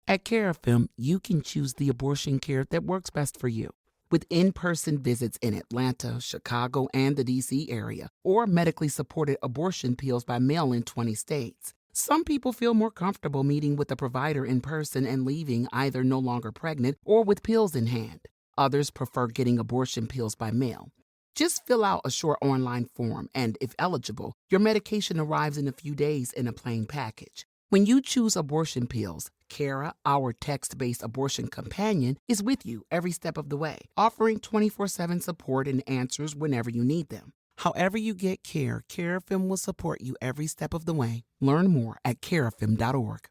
At Carafem, you can choose the abortion care that works best for you. With in-person visits in Atlanta, Chicago, and the D.C. area, or medically supported abortion pills by mail in 20 states. Some people feel more comfortable meeting with a provider in person and leaving either no longer pregnant or with pills in hand. Others prefer getting abortion pills by mail. Just fill out a short online form and, if eligible, your medication arrives in a few days in a plain package. When you choose abortion pills, Cara, our text-based abortion companion, is with you every step of the way, offering 24/7 support and answers whenever you need them. However you get care, Carafem will support you every step of the way. Learn more at carafem.org.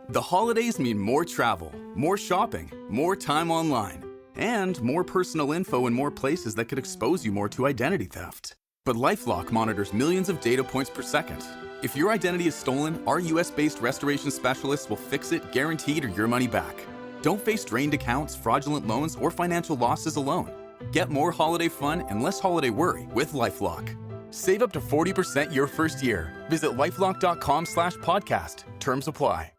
The holidays mean more travel, more shopping, more time online, and more personal info in more places that could expose you more to identity theft. But LifeLock monitors millions of data points per second. If your identity is stolen, our US-based restoration specialists will fix it, guaranteed, or your money back. Don't face drained accounts, fraudulent loans, or financial losses alone. Get more holiday fun and less holiday worry with LifeLock. Save up to 40% your first year. Visit lifelock.com/podcast. Terms apply.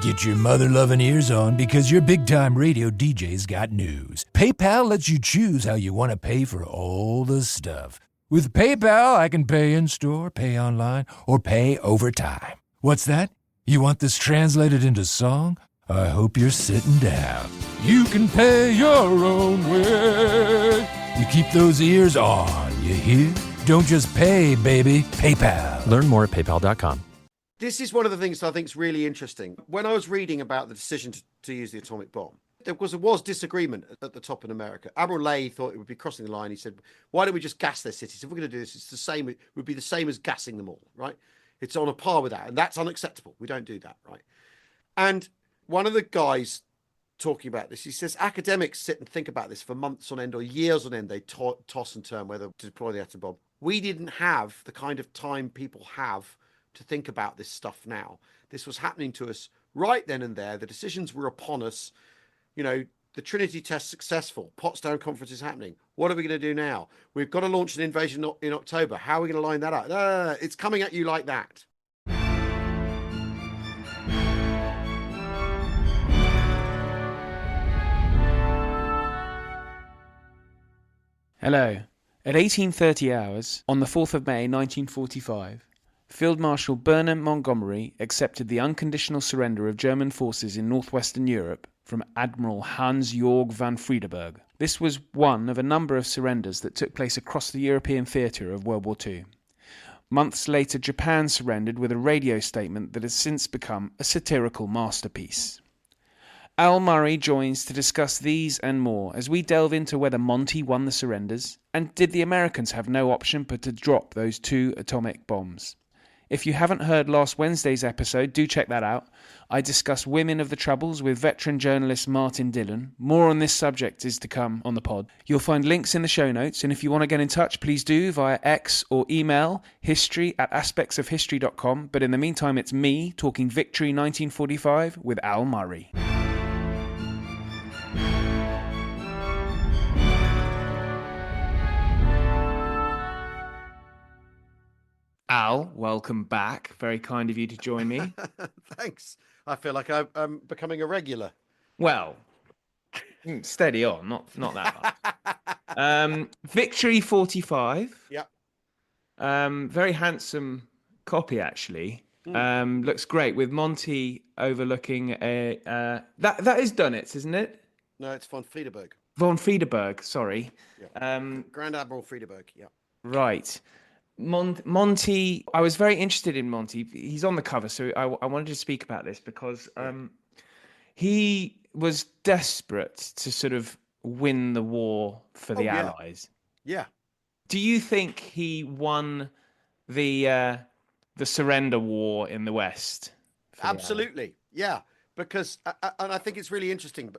Get your mother-loving ears on because your big-time radio DJ's got news. PayPal lets you choose how you want to pay for all the stuff. With PayPal, I can pay in-store, pay online, or pay over time. What's that? You want this translated into song? I hope you're sitting down. You can pay your own way. You keep those ears on, you hear? Don't just pay, baby. PayPal. Learn more at paypal.com. This is one of the things that I think is really interesting. When I was reading about the decision to use the atomic bomb, there was disagreement at the top in America. Admiral Lay thought it would be crossing the line. He said, why don't we just gas their cities? If we're going to do this, it's the same. It would be the same as gassing them all, right? It's on a par with that. And that's unacceptable. We don't do that, right? And one of the guys talking about this, he says, academics sit and think about this for months on end or years on end. They toss and turn whether to deploy the atom bomb. We didn't have the kind of time people have to think about this stuff now. This was happening to us right then and there. The decisions were upon us. You know, the Trinity test successful. Potsdam conference is happening. What are we going to do now? We've got to launch an invasion in October. How are we going to line that up? No, it's coming at you like that. Hello. At 18:30 hours, on the 4th of May 1945, Field Marshal Bernard Montgomery accepted the unconditional surrender of German forces in northwestern Europe from Admiral Hans-Georg von Friedeberg. This was one of a number of surrenders that took place across the European theatre of World War II. Months later, Japan surrendered with a radio statement that has since become a satirical masterpiece. Al Murray joins to discuss these and more as we delve into whether Monty won the surrenders, and did the Americans have no option but to drop those 2 atomic bombs. If you haven't heard last Wednesday's episode, do check that out. I discuss women of the Troubles with veteran journalist Martin Dillon. More on this subject is to come on the pod. You'll find links in the show notes, and if you want to get in touch, please do via X or email history@aspectsofhistory.com. But in the meantime, it's me talking Victory 1945 with Al Murray. Al, welcome back. Very kind of you to join me. Thanks. I feel like I'm becoming a regular. Well, steady on, not that much. Victory 45. Yep. Very handsome copy, actually. Looks great with Monty overlooking a. That is Dönitz, isn't it? No, it's von Friedeberg. Von Friedeberg, sorry. Yeah. Grand Admiral Friedeberg. Yeah. Right. Monty, I was very interested in Monty. He's on the cover, so I wanted to speak about this because he was desperate to sort of win the war for the Allies. Yeah. Do you think he won the surrender war in the West? Absolutely, yeah. Because and I think it's really interesting.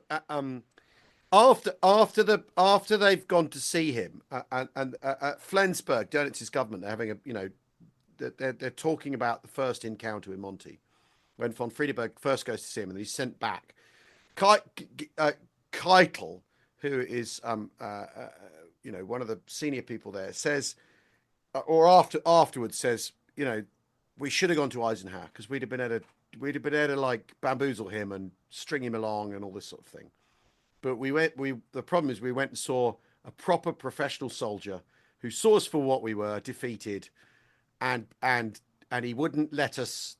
After they've gone to see him and Flensburg, Dönitz's government, they're having they're talking about the first encounter with Monty when von Friedeberg first goes to see him and he's sent back. Keitel, who is one of the senior people there, says, or afterwards says, we should have gone to Eisenhower because we'd have been able to like bamboozle him and string him along and all this sort of thing. But the problem is we went and saw a proper professional soldier who saw us for what we were, defeated, and he wouldn't let us.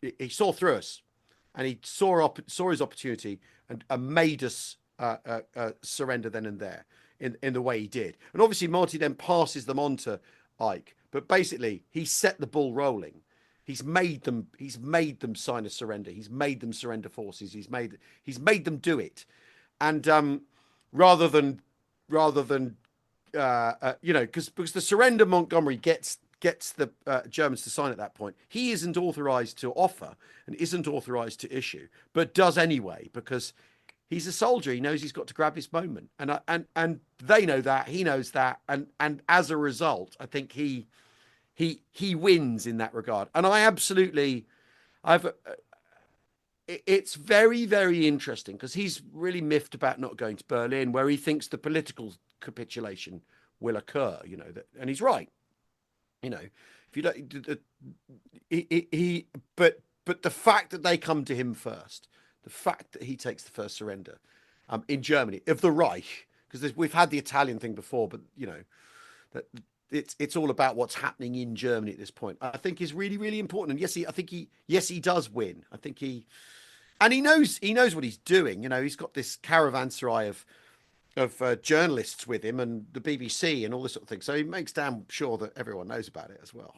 He saw through us, and he saw his opportunity and made us surrender then and there in the way he did. And obviously Monty then passes them on to Ike, but basically he set the ball rolling. He's made them sign a surrender. He's made them surrender forces. He's made them do it. And rather than because the surrender Montgomery gets the Germans to sign at that point, he isn't authorized to offer and isn't authorized to issue, but does anyway because he's a soldier. He knows he's got to grab this moment, and they know that, he knows that, and as a result, I think he wins in that regard. And it's very, very interesting because he's really miffed about not going to Berlin, where he thinks the political capitulation will occur. And he's right. If you don't, but the fact that they come to him first, the fact that he takes the first surrender in Germany of the Reich, because we've had the Italian thing before, but that it's all about what's happening in Germany at this point, I think is really, really important. And yes, he does win. I think he knows what he's doing. He's got this caravanserai of journalists with him and the BBC and all this sort of thing. So he makes damn sure that everyone knows about it as well.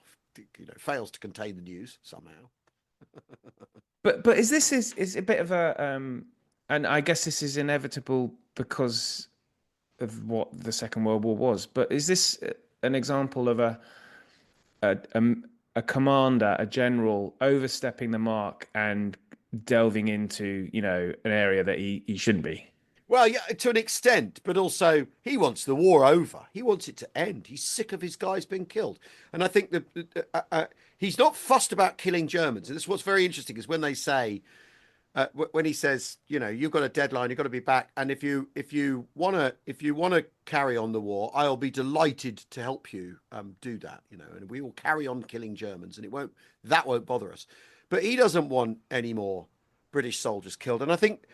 Fails to contain the news somehow. But is a bit of a and I guess this is inevitable because of what the Second World War was. But is this an example of a commander, a general, overstepping the mark and delving into an area that he shouldn't be? Well, yeah, to an extent, but also he wants the war over. He wants it to end. He's sick of his guys being killed. And I think that he's not fussed about killing Germans. And this is what's very interesting is when they say, when he says, you've got a deadline, you've got to be back. And if you want to carry on the war, I'll be delighted to help you do that, and we will carry on killing Germans and that won't bother us. But he doesn't want any more British soldiers killed. And I think,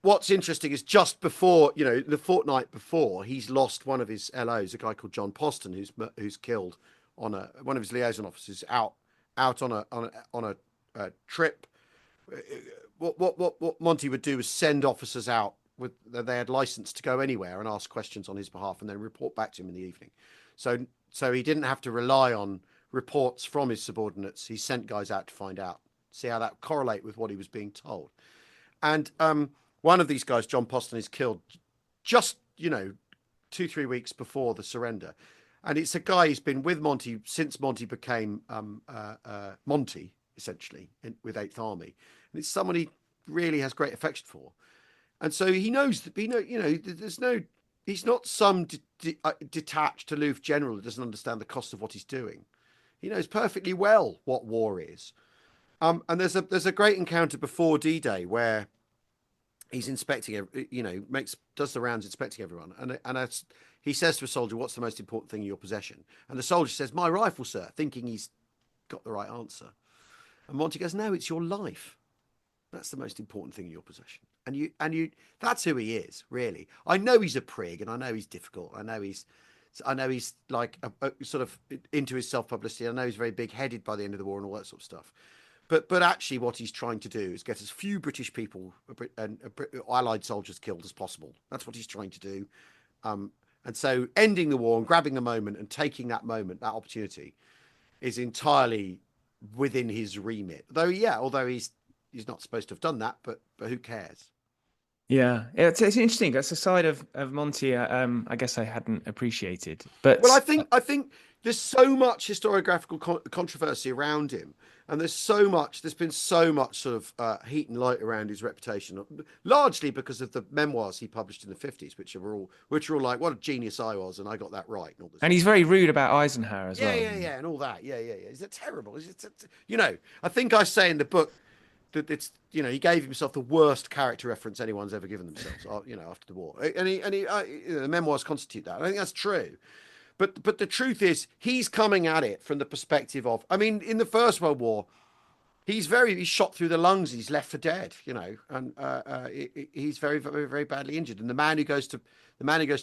what's interesting is just before, the fortnight before, he's lost one of his LOs, a guy called John Poston, who's killed on one of his liaison officers out on a trip. What Monty would do is send officers out they had license to go anywhere and ask questions on his behalf, and then report back to him in the evening. So he didn't have to rely on reports from his subordinates. He sent guys out to find out, see how that correlate with what he was being told. And one of these guys, John Poston, is killed just 2-3 weeks before the surrender. And it's a guy who's been with Monty since Monty became Monty, essentially, with 8th Army. And it's someone he really has great affection for. And so he knows that, he's not some detached, aloof general who doesn't understand the cost of what he's doing. He knows perfectly well what war is. And there's a great encounter before D-Day where he's inspecting, does the rounds inspecting everyone. And he says to a soldier, what's the most important thing in your possession? And the soldier says, my rifle, sir, thinking he's got the right answer. And Monty goes, no, it's your life. That's the most important thing in your possession. And you that's who he is, really. I know he's a prig and I know he's difficult. I know he's like a sort of into his self-publicity. I know he's very big-headed by the end of the war and all that sort of stuff. But actually what he's trying to do is get as few British people and Allied soldiers killed as possible. That's what he's trying to do. And so ending the war and grabbing the moment and taking that moment, that opportunity, is entirely within his remit. Although he's not supposed to have done that, but who cares? Yeah, it's interesting. That's a side of Monty I guess I hadn't appreciated. But well, I think there's so much historiographical controversy around him, and there's been so much sort of heat and light around his reputation, largely because of the memoirs he published in the 50s, which are all like, what a genius I was, and I got that right, and all this. And he's very rude about Eisenhower as well. Yeah, and all that. Yeah. Is it terrible? I think I say in the book that it's, he gave himself the worst character reference anyone's ever given themselves, after the war. And the memoirs constitute that. I think that's true. But the truth is, he's coming at it from the perspective of, I mean, in the First World War, he's shot through the lungs. He's left for dead, and he's very, very, very badly injured. And the man who goes to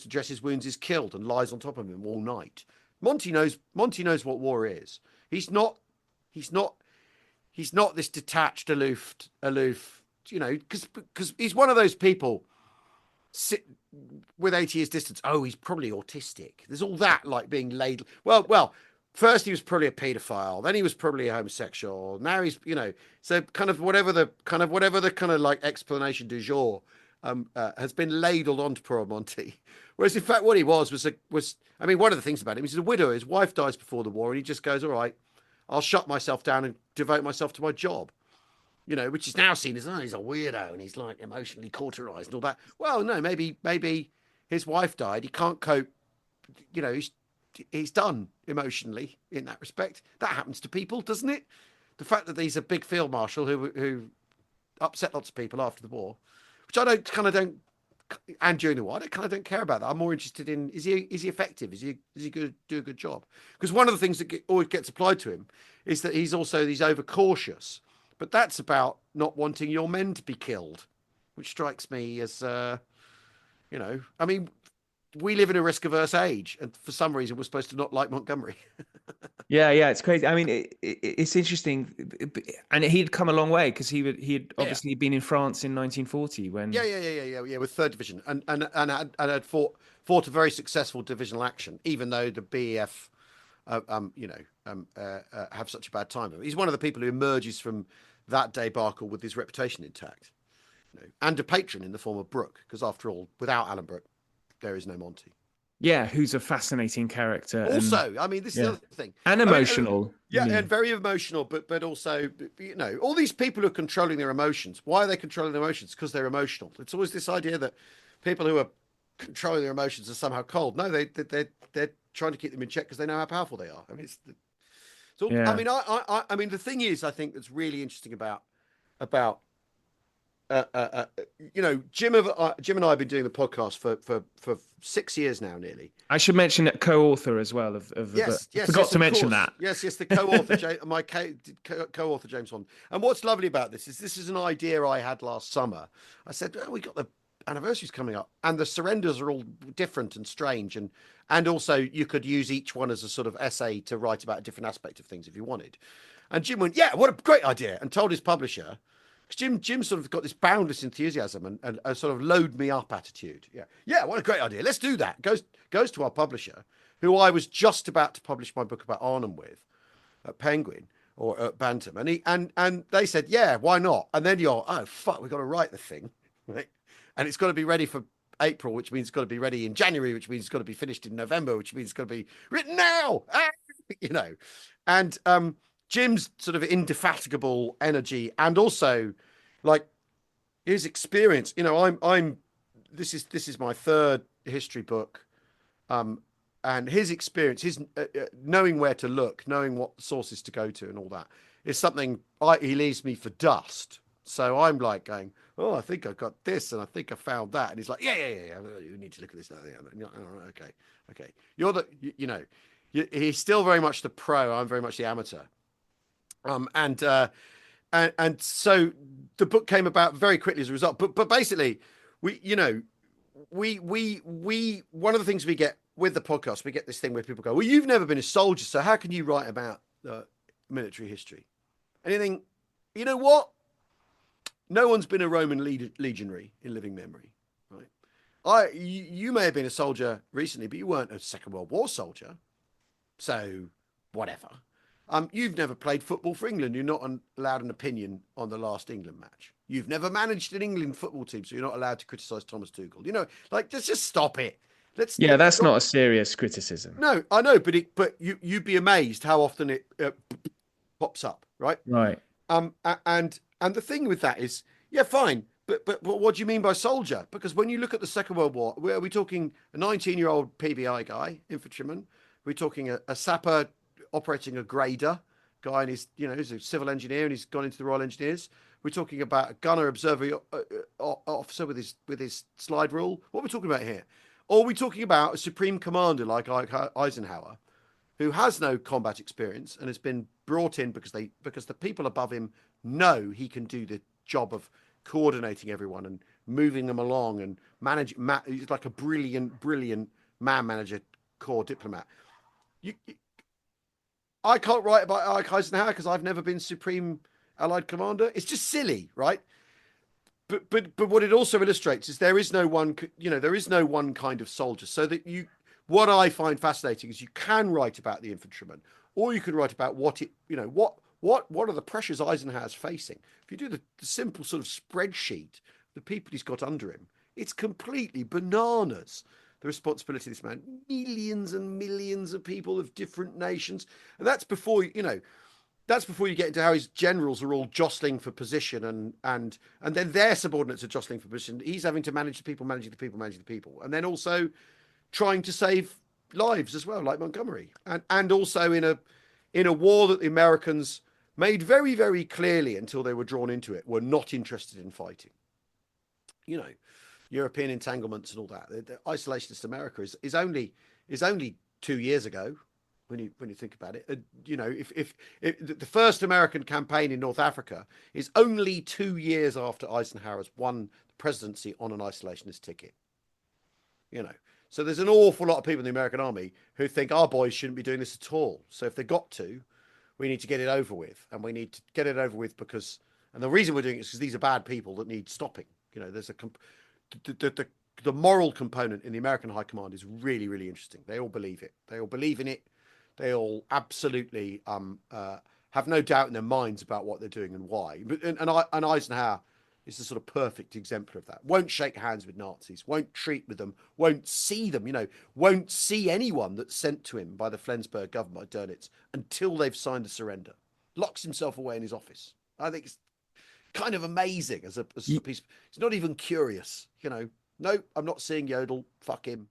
dress his wounds is killed and lies on top of him all night. Monty knows what war is. He's not this detached, aloof, because he's one of those people with 80 years distance. Oh, he's probably autistic. There's all that like being laid. Well, first he was probably a paedophile, then he was probably a homosexual. Now he's, so kind of whatever the kind of like explanation du jour has been ladled onto poor Monty. Whereas in fact what he was I mean, one of the things about him, he's a widower. His wife dies before the war, and he just goes, all right, I'll shut myself down and devote myself to my job. Which is now seen as, he's a weirdo and he's like emotionally cauterized and all that. Well, no, maybe his wife died. He can't cope. He's done emotionally in that respect. That happens to people, doesn't it? The fact that he's a big field marshal who upset lots of people after the war, which I don't, and during the war, I don't care about that. I'm more interested in, is he effective? Is he going to do a good job? Because one of the things that always gets applied to him is that he's overcautious. But that's about not wanting your men to be killed, which strikes me as, I mean, we live in a risk-averse age, and for some reason we're supposed to not like Montgomery. Yeah, it's crazy. I mean, it's interesting, and he'd come a long way because he had obviously been in France in 1940 when. With 3rd Division, and had fought a very successful divisional action, even though the BEF, have such a bad time. He's one of the people who emerges from that debacle with his reputation intact, and a patron in the form of Brooke, because after all, without Alan Brooke, there is no Monty. Yeah, who's a fascinating character. Also, I mean, this is the other thing. And emotional. And very emotional, but also, all these people who are controlling their emotions. Why are they controlling their emotions? Because they're emotional. It's always this idea that people who are controlling their emotions are somehow cold. No, they're trying to keep them in check because they know how powerful they are. I mean, I mean, the thing is, I think that's really interesting about Jim and I have been doing the podcast for 6 years now, nearly. I should mention that co-author as well of the book. Forgot to mention that. Yes, the co-author, my co-author James Bond. And what's lovely about this is an idea I had last summer. I said, we got the anniversaries coming up, and the surrenders are all different and strange, and also you could use each one as a sort of essay to write about a different aspect of things if you wanted. And Jim went, yeah, what a great idea, and told his publisher. Jim sort of got this boundless enthusiasm and a sort of load me up attitude. Yeah, what a great idea. Let's do that. Goes to our publisher, who I was just about to publish my book about Arnhem with at Penguin or at Bantam. And they said, yeah, why not? And then you're, oh, fuck, we've got to write the thing. Right? And it's got to be ready for April, which means it's got to be ready in January, which means it's got to be finished in November, which means it's got to be written now. And Jim's sort of indefatigable energy, and also like his experience. This is my 3rd history book, and his experience, his knowing where to look, knowing what sources to go to, and all that is something he leaves me for dust. So I'm like going, oh, I think I got this, and I think I found that, and he's like, yeah. You need to look at this. Okay. You're the, he's still very much the pro. I'm very much the amateur. And so the book came about very quickly as a result. But basically, we one of the things we get with the podcast, we get this thing where people go, well, you've never been a soldier, so how can you write about military history? And you think, you know what? No one's been a Roman legionary in living memory, right? You may have been a soldier recently, but you weren't a Second World War soldier. So whatever. You've never played football for England. You're not allowed an opinion on the last England match. You've never managed an England football team, so you're not allowed to criticise Thomas Tuchel. Let's just stop it. That's not a serious criticism. No, I know, but you'd be amazed how often it pops up, right? Right. And the thing with that is, yeah, fine, but what do you mean by soldier? Because when you look at the Second World War, are we talking a 19-year-old PBI guy, infantryman? We're talking a sapper operating a grader guy, and he's a civil engineer, and he's gone into the Royal Engineers. We're talking about a gunner observer officer with his slide rule. What are we talking about here? Or are we talking about a supreme commander like Eisenhower, who has no combat experience and has been brought in because the people above him know he can do the job of coordinating everyone and moving them along and managing. He's like a brilliant man manager, core diplomat. I can't write about Eisenhower because I've never been supreme Allied commander. It's just silly, right? But what it also illustrates is there is no one, there is no one kind of soldier. So that what I find fascinating is you can write about the infantryman, or you can write about what are the pressures Eisenhower's facing. If you do the simple sort of spreadsheet, the people he's got under him, it's completely bananas. The responsibility of this man, millions and millions of people of different nations, and that's before That's before you get into how his generals are all jostling for position, and then their subordinates are jostling for position. He's having to manage the people, managing the people, and then also trying to save lives as well, like Montgomery, and also in a war that the Americans made very, very clearly until they were drawn into it, were not interested in fighting. European entanglements and all that. The isolationist America is only 2 years ago. When you think about it, if the first American campaign in North Africa is only 2 years after Eisenhower's won the presidency on an isolationist ticket, so there's an awful lot of people in the American army who think our boys shouldn't be doing this at all. So if they got to, we need to get it over with, and we need to get it over with because, and the reason we're doing it is because these are bad people that need stopping. There's the moral component in the American high command is really, really interesting. They all believe it. They all believe in it. They all absolutely have no doubt in their minds about what they're doing and why. And Eisenhower is the sort of perfect exemplar of that. Won't shake hands with Nazis, won't treat with them, won't see them, won't see anyone that's sent to him by the Flensburg government, by Dönitz, until they've signed a surrender. Locks himself away in his office. I think it's kind of amazing as a piece. He's not even curious, No, I'm not seeing Yodel. Fuck him.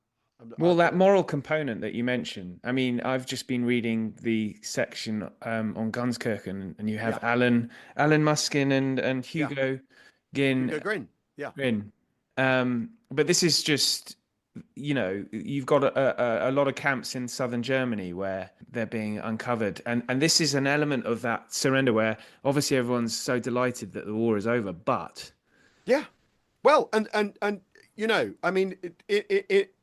Well, that moral component that you mentioned, I mean, I've just been reading the section on Gunskirchen, and you have Alan Muskin and Hugo Ginn. Hugo Grin, yeah. Grin. But this is just, you've got a lot of camps in southern Germany where they're being uncovered. And this is an element of that surrender where obviously everyone's so delighted that the war is over, but... Yeah. Well, and I mean, it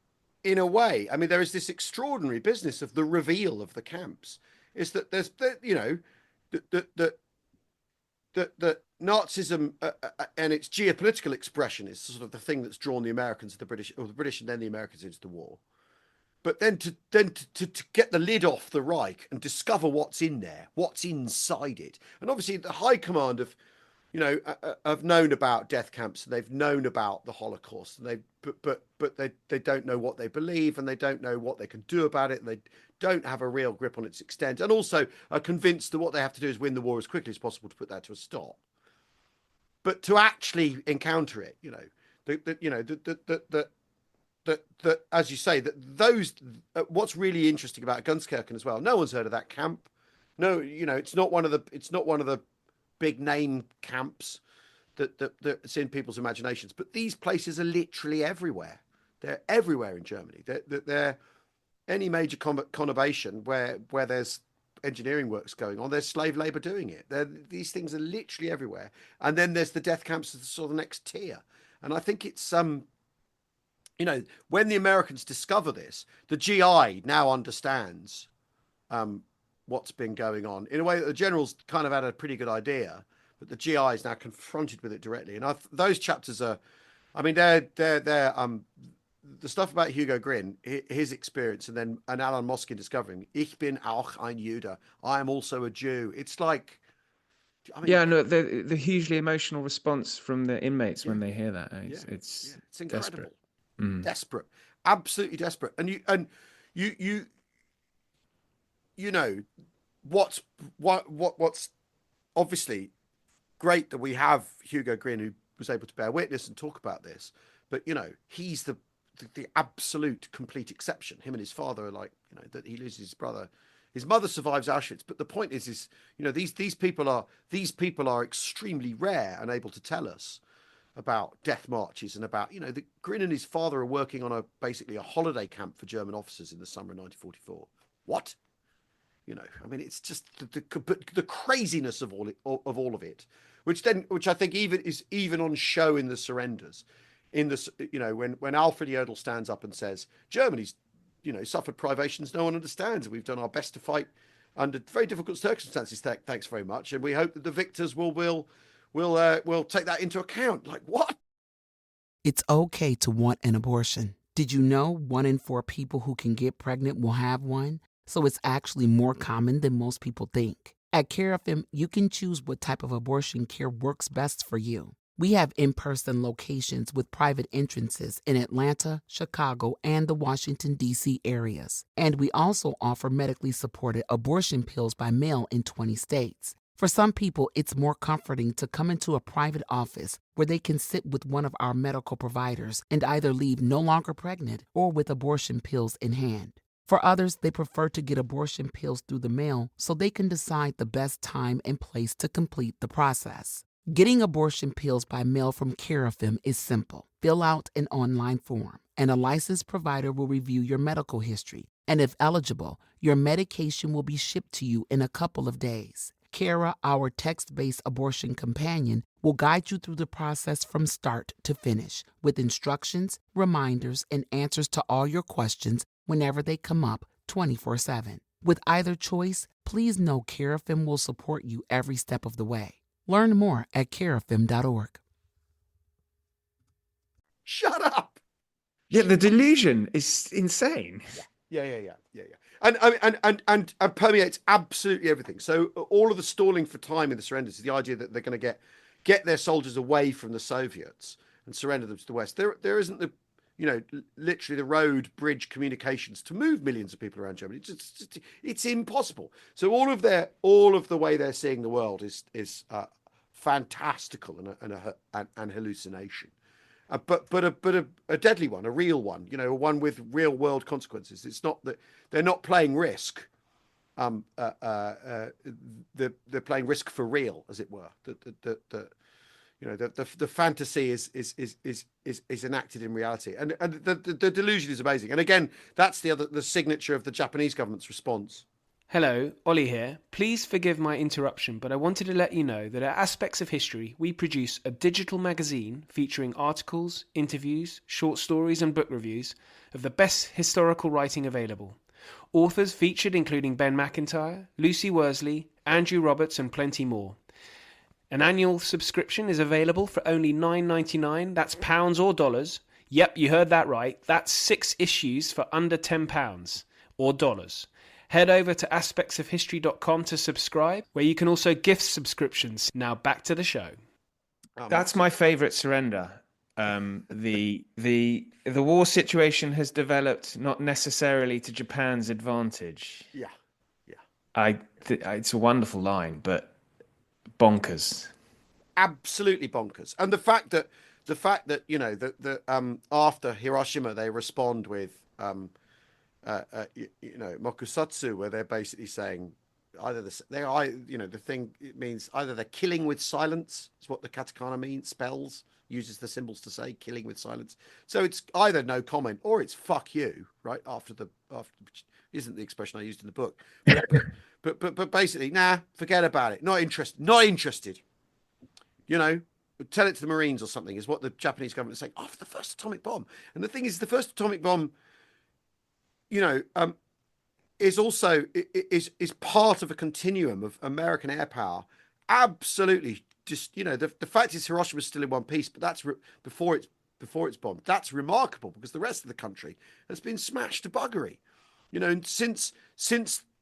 in a way, I mean, there is this extraordinary business of the reveal of the camps. Is that there's, that Nazism and its geopolitical expression is sort of the thing that's drawn the Americans, the British and then the Americans into the war. But then to get the lid off the Reich and discover what's in there, what's inside it, and obviously the high command have known about death camps, and they've known about the Holocaust, and they don't know what they believe, and they don't know what they can do about it, and they don't have a real grip on its extent, and also are convinced that what they have to do is win the war as quickly as possible to put that to a stop. But to actually encounter it, that as you say, that those what's really interesting about Gunskirchen as well. No one's heard of that camp. No, it's not one of the big name camps that's in people's imaginations, but these places are literally everywhere. They're everywhere in Germany. They're any major conurbation where there's engineering works going on, there's slave labor doing it. These things are literally everywhere. And then there's the death camps as the sort of next tier. And I think it's when the Americans discover this, the GI now understands what's been going on in a way that the generals kind of had a pretty good idea, but the GI is now confronted with it directly. And those chapters are, I mean, they're the stuff about Hugo Grin, his experience, and Alan Moskin discovering, Ich bin auch ein Jude, I am also a Jew. It's like, I mean, yeah, no, the hugely emotional response from the inmates when they hear that, it's incredible, desperate. Desperate, absolutely desperate. And you know what's obviously great that we have Hugo Grin, who was able to bear witness and talk about this, but he's the absolute complete exception. Him and his father are like, that he loses his brother. His mother survives Auschwitz, but the point is these people are extremely rare and able to tell us about death marches and about, the Grin and his father are working on basically a holiday camp for German officers in the summer of 1944. What? It's just the craziness of all of it, which I think is even on show in the surrenders. When Alfred Jodl stands up and says, Germany's, suffered privations no one understands, and we've done our best to fight under very difficult circumstances. Thanks very much, and we hope that the victors will take that into account. Like, what? It's okay to want an abortion. Did you know 1 in 4 people who can get pregnant will have one? So it's actually more common than most people think. At CareFM, you can choose what type of abortion care works best for you. We have in-person locations with private entrances in Atlanta, Chicago, and the Washington, D.C. areas. And we also offer medically supported abortion pills by mail in 20 states. For some people, it's more comforting to come into a private office where they can sit with one of our medical providers and either leave no longer pregnant or with abortion pills in hand. For others, they prefer to get abortion pills through the mail so they can decide the best time and place to complete the process. Getting abortion pills by mail from CareFM is simple. Fill out an online form, and a licensed provider will review your medical history. And if eligible, your medication will be shipped to you in a couple of days. Kara, our text-based abortion companion, will guide you through the process from start to finish with instructions, reminders, and answers to all your questions whenever they come up 24/7. With either choice, please know CareFM will support you every step of the way. Learn more at carefm.org. Shut up. Yeah, the delusion is insane. Yeah. And permeates absolutely everything. So all of the stalling for time in the surrenders is the idea that they're going to get their soldiers away from the Soviets and surrender them to the West. There isn't the, literally the road, bridge, communications to move millions of people around Germany. It's impossible. So all of the way they're seeing the world is fantastical and hallucination. But a deadly one, a real one, one with real world consequences. It's not that they're not playing Risk. They're playing Risk for real, as it were. The fantasy is enacted in reality, and the delusion is amazing. And again, that's the signature of the Japanese government's response. Hello, Ollie here. Please forgive my interruption, but I wanted to let you know that at Aspects of History, we produce a digital magazine featuring articles, interviews, short stories and book reviews of the best historical writing available. Authors featured including Ben McIntyre, Lucy Worsley, Andrew Roberts and plenty more. An annual subscription is available for only $9.99, that's pounds or dollars. Yep, you heard that right. That's 6 issues for under £10 or dollars. Head over to aspectsofhistory.com to subscribe, where you can also gift subscriptions. Now back to the show. That's my favourite surrender. The war situation has developed not necessarily to Japan's advantage. Yeah. It's a wonderful line, but bonkers. Absolutely bonkers. And the fact that after Hiroshima they respond with mokusatsu, where they're basically saying the thing, it means either they're killing with silence, is what the katakana means, uses the symbols to say killing with silence. So it's either no comment or it's fuck you, right? After which isn't the expression I used in the book, but basically, nah, forget about it. Not interested. Tell it to the Marines or something, is what the Japanese government is saying after the first atomic bomb. And the thing is, the first atomic bomb, is also is part of a continuum of American air power. Absolutely, just the fact is Hiroshima is still in one piece, but that's before it's bombed. That's remarkable because the rest of the country has been smashed to buggery. And since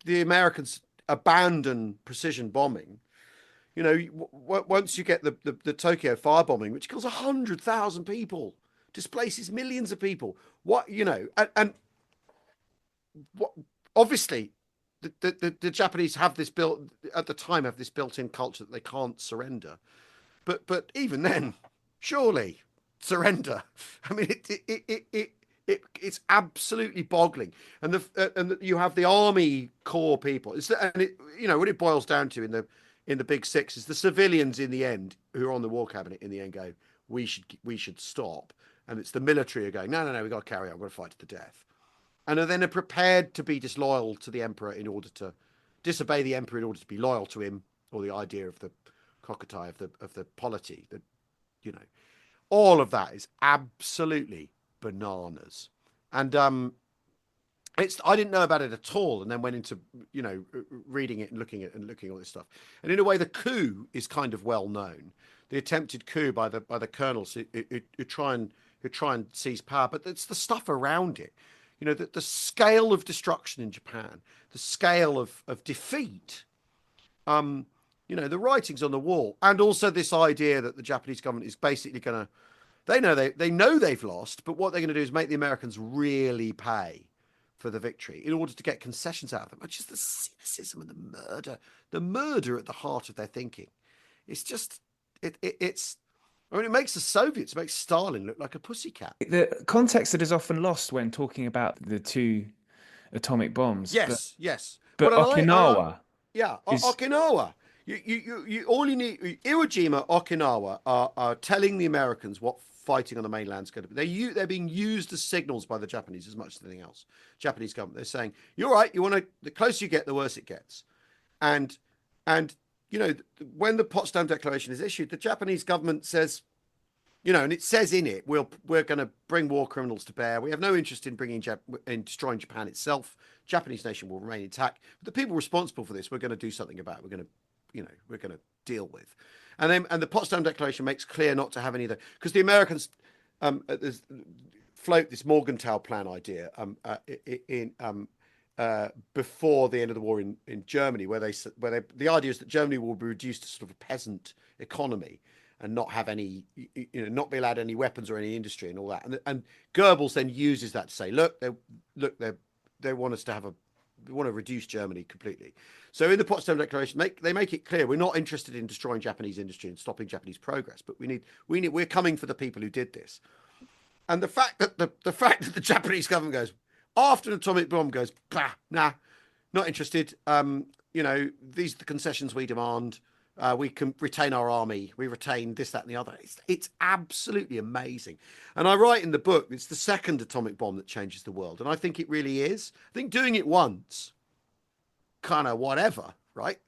the Americans abandoned precision bombing, once you get the Tokyo firebombing, which kills 100,000 people, displaces millions of people. Obviously, the Japanese have this built-in culture that they can't surrender, but even then, surely surrender. I mean, it's absolutely boggling, and you have the Army Corps people. What it boils down to in the Big Six is the civilians in the end who are on the war cabinet in the end go, we should stop. And it's the military are going, no, we've got to carry on, we've got to fight to the death. And then are prepared to be disloyal to the emperor in order to disobey the emperor in order to be loyal to him, or the idea of the cockatoo of the polity. That, you know, all of that is absolutely bananas. And I didn't know about it at all, and then went into, you know, reading it and looking at all this stuff. And in a way, the coup is kind of well known. The attempted coup by the colonels who try and seize power, but it's the stuff around it. You know, the scale of destruction in Japan, the scale of defeat, you know, the writings on the wall, and also this idea that the Japanese government is basically going to, they know they've lost, but what they're going to do is make the Americans really pay for the victory in order to get concessions out of them. It's just the cynicism and the murder at the heart of their thinking. It's just, it's, I mean, it makes the Soviets, it makes Stalin look like a pussycat. The context that is often lost when talking about the 2 atomic bombs. Yes. But Okinawa. Okinawa. You all you need, Iwo Jima, Okinawa are telling the Americans what fighting on the mainland is going to be. They're being used as signals by the Japanese as much as anything else. Japanese government, they're saying, you're right, the closer you get, the worse it gets. And you know, when the Potsdam Declaration is issued, the Japanese government says, you know, and it says in it, we're going to bring war criminals to bear. We have no interest in destroying Japan itself. Japanese nation will remain intact. But the people responsible for this, we're going to do something about. We're going to deal with. And the Potsdam Declaration makes clear not to have any of that, because the Americans float this Morgenthau Plan idea before the end of the war in Germany, where the idea is that Germany will be reduced to sort of a peasant economy and not have any, you know, not be allowed any weapons or any industry and all that. And Goebbels then uses that to say, they want us to have they want to reduce Germany completely. So in the Potsdam Declaration, they make it clear we're not interested in destroying Japanese industry and stopping Japanese progress, but we're coming for the people who did this. And the fact that the Japanese government goes, after an atomic bomb, goes, bah, nah, not interested. You know, these are the concessions we demand. We can retain our army. We retain this, that, and the other. It's absolutely amazing. And I write in the book, it's the second atomic bomb that changes the world. And I think it really is. I think doing it once, kind of whatever, right?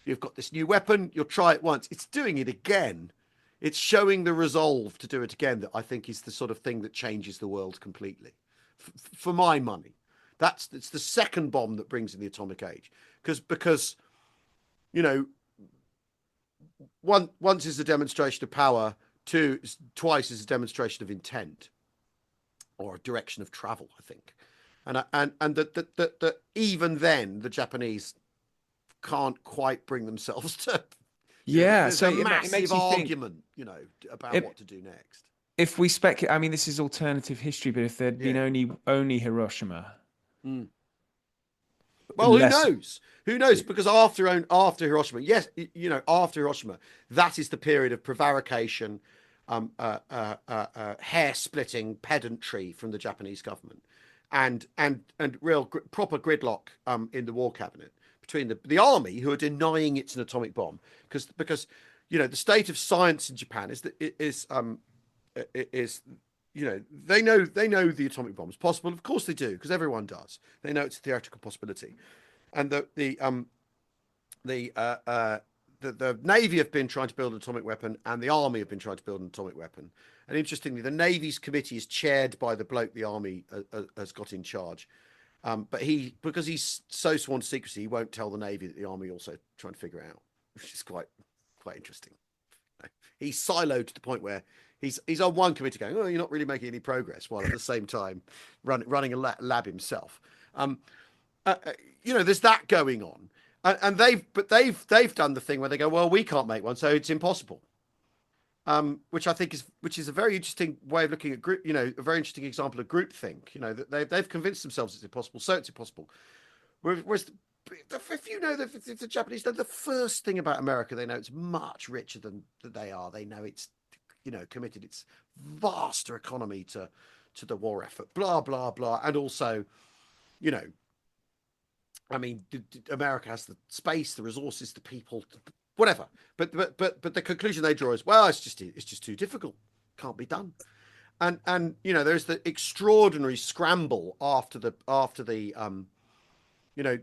You've got this new weapon. You'll try it once. It's doing it again. It's showing the resolve to do it again that I think is the sort of thing that changes the world completely. For my money, it's the second bomb that brings in the atomic age, because you know, once is a demonstration of power, twice is a demonstration of intent or a direction of travel, I think, and that even then the Japanese can't quite bring themselves to. Yeah, there's so a massive it makes you argument, you know, about what to do next. If we speculate, I mean, this is alternative history, but if there'd been only Hiroshima, well, who knows? Who knows? Because after Hiroshima, yes, you know, after Hiroshima, that is the period of prevarication, hair-splitting pedantry from the Japanese government, and real proper gridlock in the war cabinet between the army, who are denying it's an atomic bomb, because you know, the state of science in Japan is you know, they know the atomic bomb is possible. Of course they do, because everyone does. They know it's a theoretical possibility, and the Navy have been trying to build an atomic weapon, and the Army have been trying to build an atomic weapon. And interestingly, the Navy's committee is chaired by the bloke the Army has got in charge, but because he's so sworn to secrecy, he won't tell the Navy that the Army also trying to figure it out, which is quite interesting. He's siloed to the point where he's on one committee going, oh, you're not really making any progress, while at the same time running a lab himself. You know, there's that going on, and they've done the thing where they go, well, we can't make one, so it's impossible. Which I think is a very interesting way of looking at group. You know, a very interesting example of groupthink. You know, that they've convinced themselves it's impossible, so it's impossible. Whereas if you know if the Japanese know the first thing about America, they know it's much richer than they are. They know it's, you know, committed its vaster economy to the war effort, blah blah blah, and also, you know, I mean, America has the space, the resources, the people, whatever. But the conclusion they draw is, well, it's just too difficult. can't be done. And you know, there's the extraordinary scramble after the you know,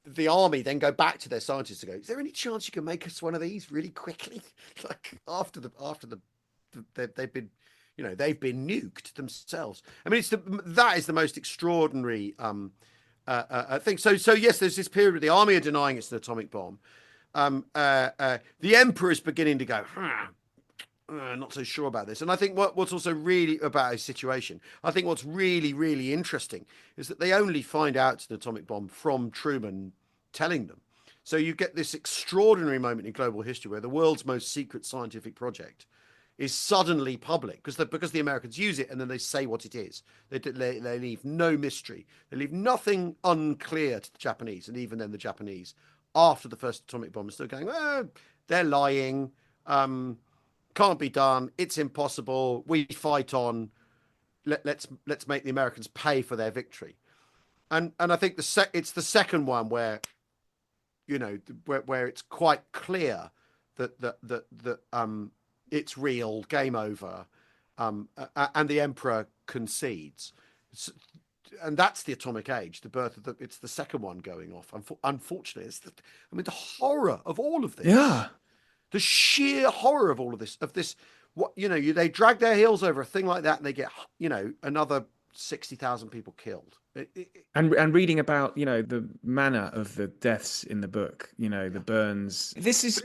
the army then go back to their scientists to go, is there any chance you can make us one of these really quickly? Like after they've been, you know, they've been nuked themselves. I mean, that is the most extraordinary thing. So yes, there's this period where the army are denying it's an atomic bomb. The emperor is beginning to go, not so sure about this. And I think what's also really about his situation, I think what's really, really interesting is that they only find out it's an atomic bomb from Truman telling them. So you get this extraordinary moment in global history where the world's most secret scientific project is suddenly public because the Americans use it and then they say what it is. They leave no mystery. They leave nothing unclear to the Japanese. And even then the Japanese, after the first atomic bomb, are still going, well, they're lying. Can't be done. It's impossible. We fight on. Let's make the Americans pay for their victory. And I think it's the second one where, you know, where it's quite clear that it's real, game over, and the emperor concedes. And that's the atomic age, the birth of it's the second one going off. Unfortunately, the horror of all of this. Yeah. The sheer horror of all of this, what, you know, they drag their heels over a thing like that and they get, you know, another 60,000 people killed. And reading about, you know, the manner of the deaths in the book, you know, the burns. This is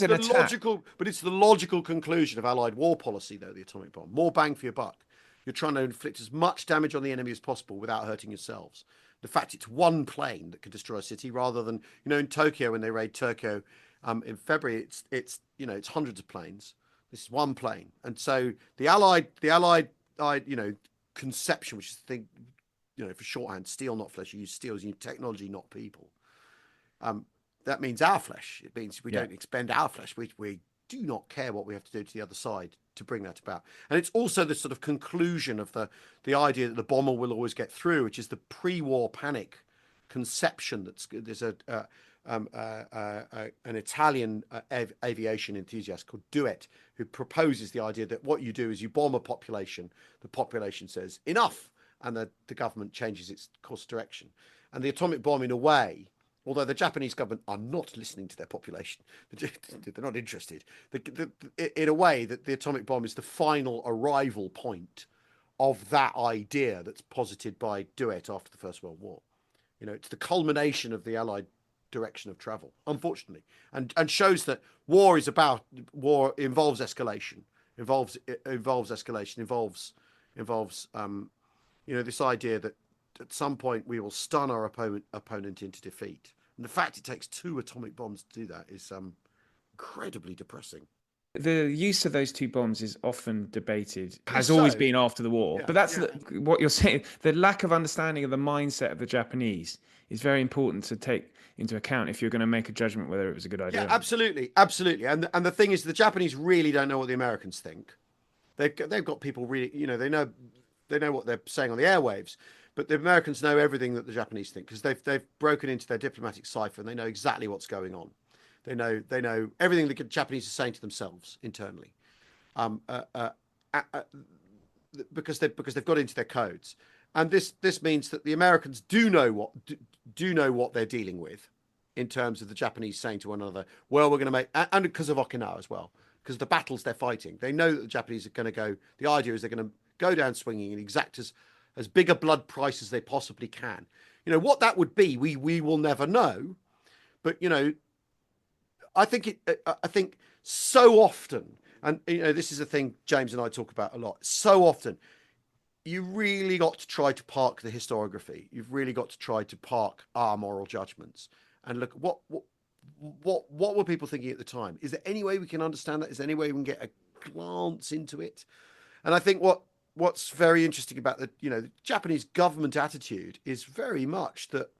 an attack. But it's the logical conclusion of Allied war policy, though, the atomic bomb. More bang for your buck. You're trying to inflict as much damage on the enemy as possible without hurting yourselves. The fact it's one plane that can destroy a city rather than, you know, in Tokyo, when they raid Tokyo, in February, it's you know, it's hundreds of planes. This is one plane, and so the Allied you know, conception, which is the thing, you know, for shorthand, steel not flesh. You use steels, you use technology, not people. That means our flesh. It means we don't expend our flesh. We do not care what we have to do to the other side to bring that about. And it's also the sort of conclusion of the idea that the bomber will always get through, which is the pre-war panic conception. There's an Italian aviation enthusiast called Duet, who proposes the idea that what you do is you bomb a population, the population says enough, and the government changes its course of direction. And the atomic bomb, in a way, although the Japanese government are not listening to their population, they're not interested, in a way that the atomic bomb is the final arrival point of that idea that's posited by Duet after the First World War. You know, it's the culmination of the Allied direction of travel, unfortunately, and shows that war involves escalation, involves you know, this idea that at some point we will stun our opponent into defeat. And the fact it takes 2 atomic bombs to do that is incredibly depressing. The use of those 2 bombs is often debated, has always been after the war. But that's what you're saying. The lack of understanding of the mindset of the Japanese is very important to take into account if you're going to make a judgment whether it was a good idea. Yeah, absolutely. And the thing is, the Japanese really don't know what the Americans think. They've got people really, you know, they know what they're saying on the airwaves, but the Americans know everything that the Japanese think because they've broken into their diplomatic cipher and they know exactly what's going on. They know everything the Japanese are saying to themselves internally, because they've got into their codes. And this means that the Americans do know what they're dealing with, in terms of the Japanese saying to one another, "Well, we're going to make," and because of Okinawa as well, because the battles they're fighting, they know that the Japanese are going to go. The idea is they're going to go down swinging and exact as big a blood price as they possibly can. You know what that would be, we will never know, but you know, I think so often, and you know, this is a thing James and I talk about a lot. So often, you really got to try to park the historiography. You've really got to try to park our moral judgments and look at what were people thinking at the time. Is there any way we can understand that? Is there any way we can get a glance into it? And I think what's very interesting about the Japanese government attitude is very much that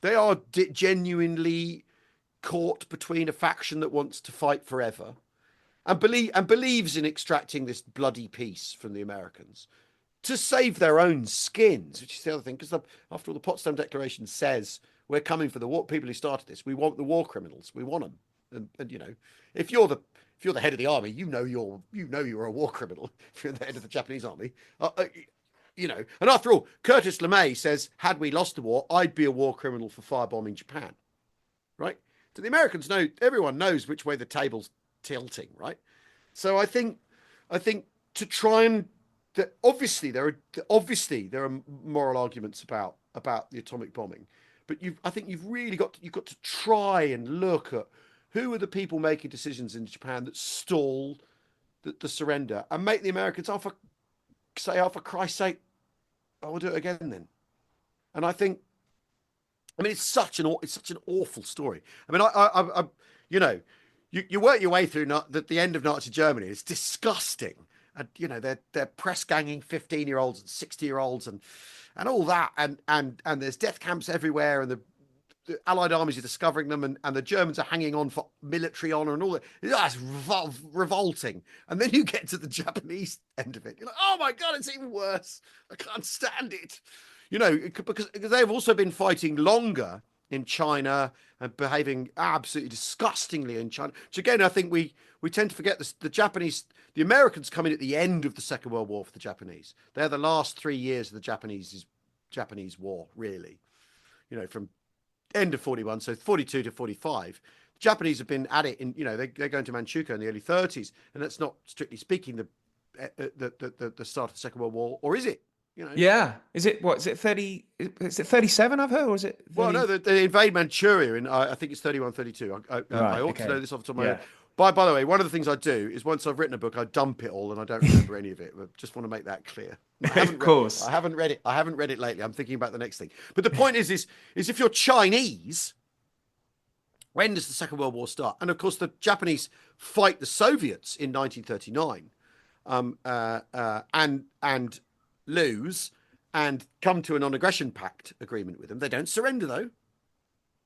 they are genuinely caught between a faction that wants to fight forever and believes in extracting this bloody peace from the Americans to save their own skins, which is the other thing, because after all, the Potsdam Declaration says we're coming for the war people who started this. We want the war criminals. We want them. And you know, if you're if you're the head of the army, you know you're a war criminal if you're the head of the Japanese army. And after all, Curtis LeMay says, had we lost the war, I'd be a war criminal for firebombing Japan, right? So the Americans know, everyone knows which way the table's tilting, right? So I think to try and obviously there are moral arguments about the atomic bombing, but I think you've really got to try and look at who are the people making decisions in Japan that stall the surrender and make the Americans, for Christ's sake, I will do it again then. And I mean, it's such an awful story. I mean, you work your way through the end of Nazi Germany. It's disgusting, and they're press ganging 15-year-olds and 60-year-olds and all that, and there's death camps everywhere, and the Allied armies are discovering them, and the Germans are hanging on for military honor and all that. That's revolting. And then you get to the Japanese end of it. You're like, oh my God, it's even worse. I can't stand it. Because they've also been fighting longer in China and behaving absolutely disgustingly in China. Which again, I think we tend to forget this. The Americans come in at the end of the Second World War for the Japanese. They're the last 3 years of the Japanese war, really. From end of 41, so 42 to 45. The Japanese have been at it they're going to Manchukuo in the early 30s, and that's not strictly speaking the start of the Second World War, or is it? Yeah. Is it 30? Is it 37? I've heard, or is it 30? Well, no, they invade Manchuria in I think it's 31, 32. I ought to know this off the top of my head. By the way, one of the things I do is once I've written a book, I dump it all and I don't remember any of it. I just want to make that clear. Of course. I haven't read it. I haven't read it lately. I'm thinking about the next thing. But the point is if you're Chinese, when does the Second World War start? And of course, the Japanese fight the Soviets in 1939 and lose and come to a non-aggression pact agreement with them. They don't surrender, though.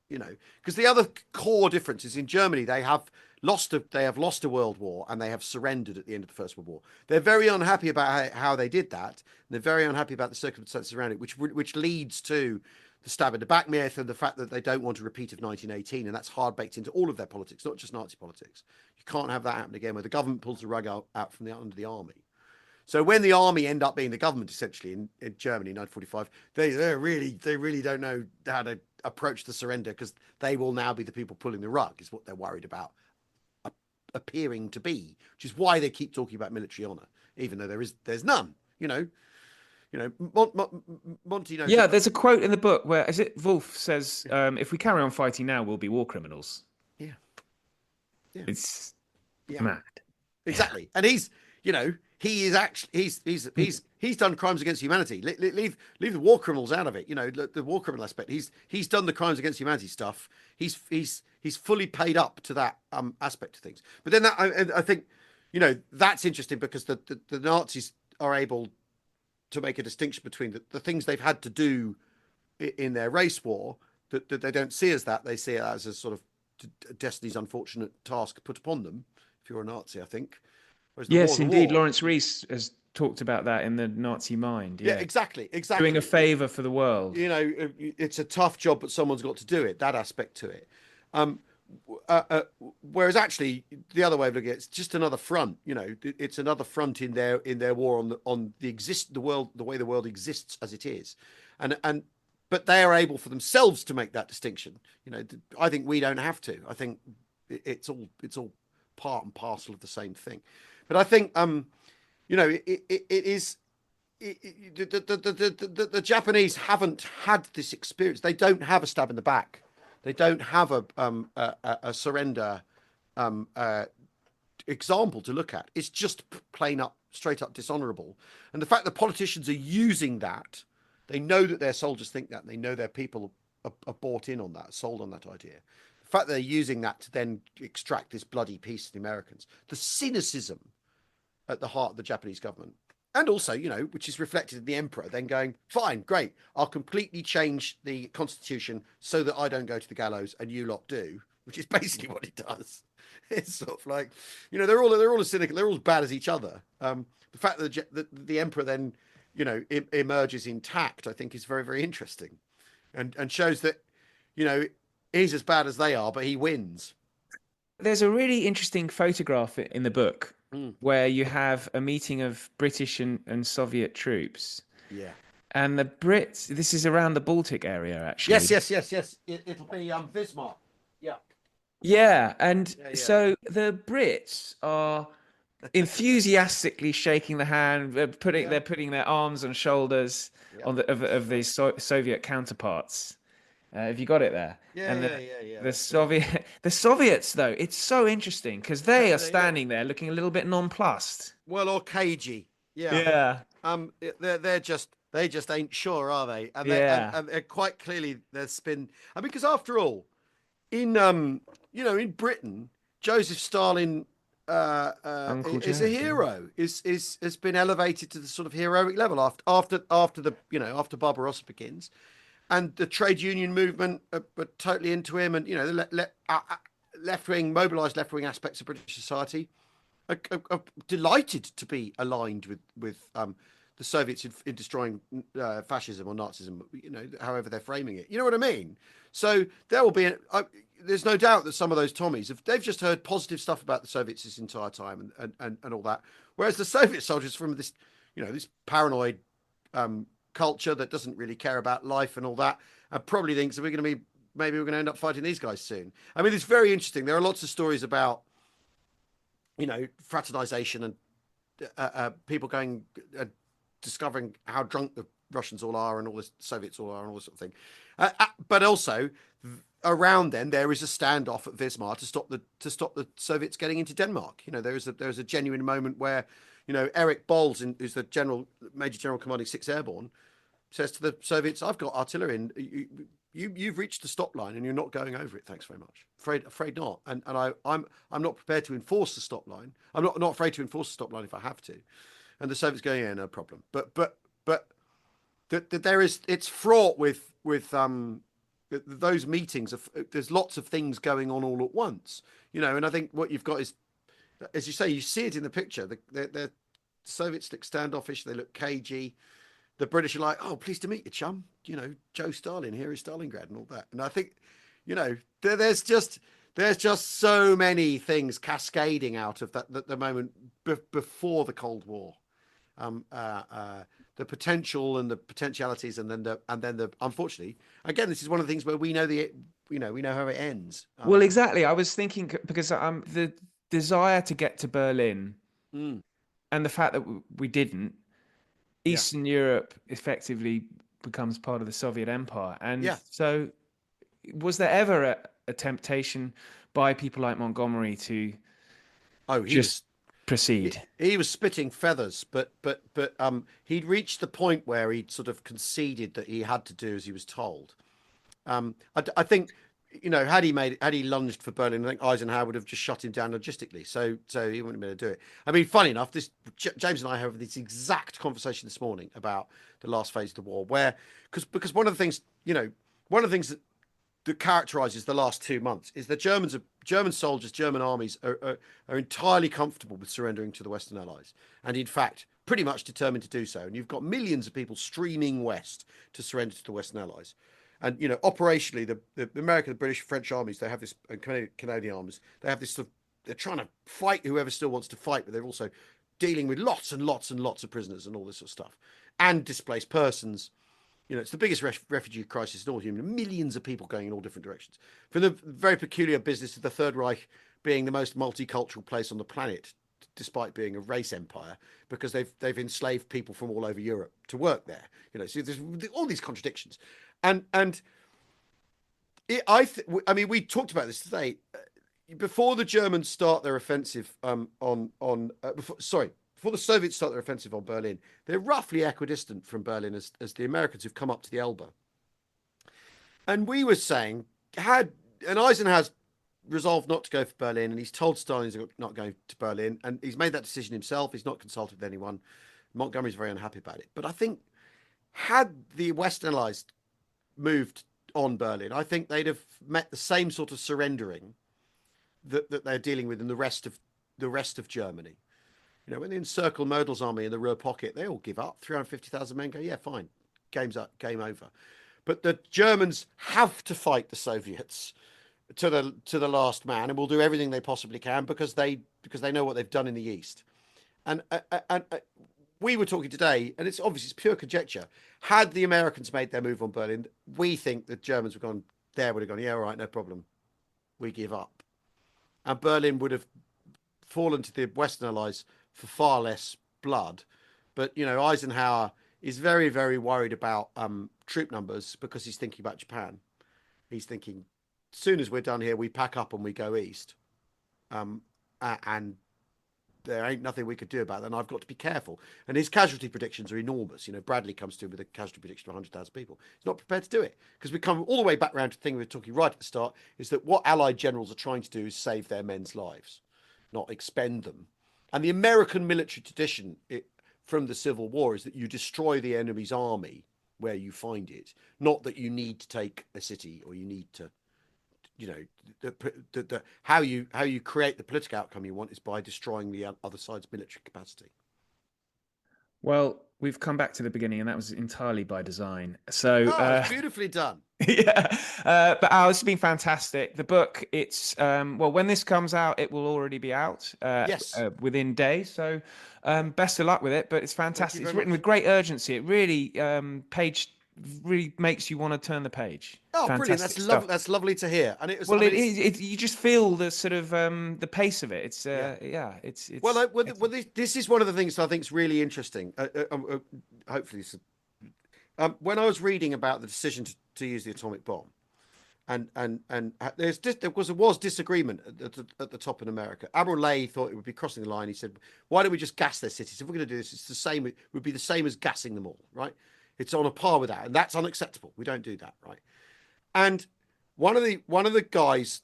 Because the other core difference is in Germany, they have lost a world war and they have surrendered at the end of the First World War. They're very unhappy about how they did that. And they're very unhappy about the circumstances around it, which leads to the stab in the back myth and the fact that they don't want a repeat of 1918. And that's hard baked into all of their politics, not just Nazi politics. You can't have that happen again where the government pulls the rug out from under the army. So when the army end up being the government, essentially in Germany in 1945, they really don't know how to approach the surrender, because they will now be the people pulling the rug, is what they're worried about appearing to be, which is why they keep talking about military honor, even though there's none. Monty knows. Yeah, there's a quote in the book where Wolf says, "If we carry on fighting now, we'll be war criminals." Yeah. It's mad. Exactly, and he's done crimes against humanity. Leave the war criminals out of it. The war criminal aspect. He's done the crimes against humanity stuff. He's fully paid up to that aspect of things. But then I think that's interesting, because the Nazis are able to make a distinction between the things they've had to do in their race war that they don't see as that. They see it as a sort of destiny's unfortunate task put upon them. If you're a Nazi, I think. Yes, indeed. Lawrence Rees has talked about that in The Nazi Mind. Yeah, exactly. Doing a favour for the world. It's a tough job, but someone's got to do it. That aspect to it. Whereas actually, the other way of looking at it, it's just another front. It's another front in their war on the world, the way the world exists as it is, but they are able for themselves to make that distinction. I think we don't have to. I think it's all part and parcel of the same thing. But I think it is the Japanese haven't had this experience. They don't have a stab in the back. They don't have a surrender example to look at. It's just straight up dishonourable. And the fact that politicians are using that, they know that their soldiers think that, and they know their people are bought in on that, sold on that idea. The fact that they're using that to then extract this bloody peace to the Americans, the cynicism at the heart of the Japanese government. And also, which is reflected in the emperor then going, fine, great, I'll completely change the constitution so that I don't go to the gallows and you lot do, which is basically what he does. It's sort of like, they're all as cynical, they're all as bad as each other. The fact that the emperor then, emerges intact, I think is very, very interesting, and shows that, he's as bad as they are, but he wins. there's a really interesting photograph in the book Mm. where you have a meeting of British and Soviet troops. Yeah. And the Brits, this is around the Baltic area, actually. Yes. It'll be Bismarck. Yeah. Yeah, and Yeah. so the Brits are enthusiastically shaking the hand, they're putting their arms and shoulders Yeah. on of these Soviet counterparts. Have you got it there? And Yeah. the Soviets though, it's so interesting because they are They look- standing there looking a little bit nonplussed. Well, or cagey. Yeah. Yeah, They just ain't sure, are they? And Yeah. and they're quite clearly there's been. I mean, because after all, in in Britain, Joseph Stalin Uncle is a Joe, yeah. hero. Has been elevated to the sort of heroic level after Barbarossa begins, and the trade union movement are totally into him, and the left wing mobilised left wing aspects of British society are delighted to be aligned with the Soviets in destroying fascism or Nazism, however they're framing it. You know what I mean? So there will be. There's no doubt that some of those Tommies they've just heard positive stuff about the Soviets this entire time and all that, whereas the Soviet soldiers from this, this paranoid culture that doesn't really care about life and all that, and probably thinks that maybe we're going to end up fighting these guys soon. I mean, it's very interesting. There are lots of stories about fraternization and people going discovering how drunk the Russians all are and all the Soviets all are and all this sort of thing. But also around then there is a standoff at Wismar to stop the Soviets getting into Denmark. There is a genuine moment where Erich Bols, who's the Major General commanding 6th Airborne, says to the Soviets, "I've got artillery and you've reached the stop line and you're not going over it. Thanks very much. Afraid not. And I'm not prepared to enforce the stop line. I'm not afraid to enforce the stop line if I have to." And the Soviets going, "Yeah, no problem." But it's fraught with those meetings. There's lots of things going on all at once, And I think what you've got is, as you say, you see it in the picture. The Soviets look standoffish. They look cagey. The British are like, "Oh, pleased to meet you, chum. Joe Stalin, here is Stalingrad," and all that. And I think, there's just so many things cascading out of that the moment before the Cold War. The potential and the potentialities, and then the unfortunately, again, this is one of the things where we know how it ends. Well, exactly. I was thinking because the desire to get to Berlin and the fact that we didn't. Eastern Europe effectively becomes part of the Soviet Empire. And so was there ever a temptation by people like Montgomery to just proceed? He was spitting feathers, but he'd reached the point where he'd sort of conceded that he had to do as he was told. I think, had he lunged for Berlin, I think Eisenhower would have just shut him down logistically. So he wouldn't have been able to do it. I mean, funny enough, James and I have this exact conversation this morning about the last phase of the war, because one of the things that characterizes the last 2 months is that German soldiers, German armies are entirely comfortable with surrendering to the Western Allies, and in fact, pretty much determined to do so. And you've got millions of people streaming west to surrender to the Western Allies. And operationally, the American, the British, French armies, they have this, and Canadian armies, they have this sort of, they're trying to fight whoever still wants to fight, but they're also dealing with lots and lots and lots of prisoners and all this sort of stuff, and displaced persons. It's the biggest refugee crisis in all human. Millions of people going in all different directions. From the very peculiar business of the Third Reich being the most multicultural place on the planet, despite being a race empire, because they've enslaved people from all over Europe to work there. So there's all these contradictions. And we talked about this today. Before the Germans start their offensive before the Soviets start their offensive on Berlin, they're roughly equidistant from Berlin as the Americans who've come up to the Elbe. And we were saying, Eisenhower's resolved not to go for Berlin, and he's told Stalin he's not going to Berlin, and he's made that decision himself. He's not consulted with anyone. Montgomery's very unhappy about it. But I think had the Western Allies moved on Berlin, I think they'd have met the same sort of surrendering that they're dealing with in the rest of Germany. When they encircle Model's army in the Ruhr pocket, they all give up. 350,000 men go, yeah, fine, game's up, game over. But the Germans have to fight the Soviets to the last man, and will do everything they possibly can because they know what they've done in the East. And we were talking today, and it's pure conjecture. Had the Americans made their move on Berlin, we think the Germans would have gone, yeah, all right, no problem. We give up. And Berlin would have fallen to the Western Allies for far less blood. But, Eisenhower is very, very worried about troop numbers because he's thinking about Japan. He's thinking, as soon as we're done here, we pack up and we go east. And there ain't nothing we could do about that, and I've got to be careful. And his casualty predictions are enormous. Bradley comes to him with a casualty prediction of 100,000 people. He's not prepared to do it because we come all the way back around to the thing we were talking right at the start, is that what Allied generals are trying to do is save their men's lives, not expend them. And the American military tradition from the Civil War is that you destroy the enemy's army where you find it, not that you need to take a city or you need to, how you create the political outcome you want is by destroying the other side's military capacity. Well, we've come back to the beginning, and that was entirely by design. So it's beautifully done. Yeah, but Al, this has been fantastic. The book, it's when this comes out, it will already be out. Yes, within days. So best of luck with it. But it's fantastic. It's written with great urgency. It really really makes you want to turn the page. Oh, fantastic brilliant! That's lovely. That's lovely to hear. And it was you just feel the sort of the pace of it. It's it's this is one of the things I think is really interesting. Hopefully, when I was reading about the decision to use the atomic bomb, and there was disagreement at the top in America. Admiral Lay thought it would be crossing the line. He said, "Why don't we just gas their cities? If we're going to do this, it's the same. It would be the same as gassing them all, right? It's on a par with that, and that's unacceptable. We don't do that, right?" And one of the guys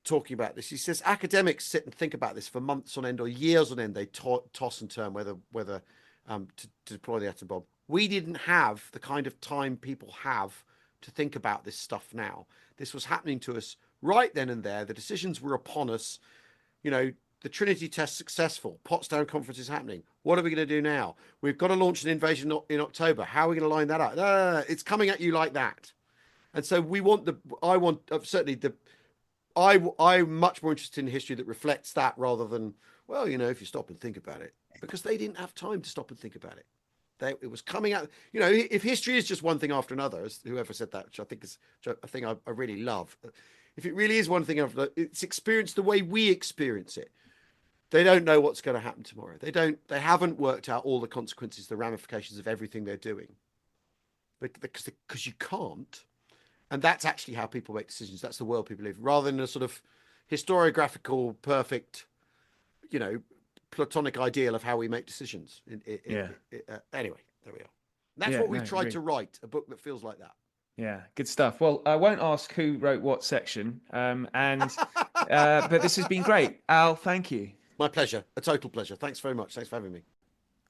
talking about this, he says academics sit and think about this for months on end or years on end. They toss and turn whether to deploy the atom bomb. We didn't have the kind of time people have to think about this stuff now. This was happening to us right then and there. The decisions were upon us. The Trinity test successful. Potsdam conference is happening. What are we going to do now? We've got to launch an invasion in October. How are we going to line that up? No, it's coming at you like that. And so I'm much more interested in history that reflects that rather than, if you stop and think about it, because they didn't have time to stop and think about it. It was coming out, if history is just one thing after another, as whoever said that, which I think is a thing I really love. If it really is one thing after, it's experienced the way we experience it. They don't know what's going to happen tomorrow. They haven't worked out all the consequences, the ramifications of everything they're doing. Because you can't. And that's actually how people make decisions. That's the world people live, rather than a sort of historiographical, perfect, platonic ideal of how we make decisions. Anyway, there we are. That's what we've tried to write, a book that feels like that. Yeah, good stuff. Well, I won't ask who wrote what section, but this has been great. Al, thank you. My pleasure. A total pleasure. Thanks very much. Thanks for having me.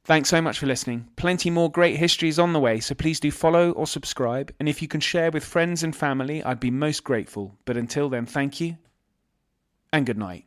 Thanks so much for listening. Plenty more great histories on the way, so please do follow or subscribe. And if you can share with friends and family, I'd be most grateful. But until then, thank you and good night.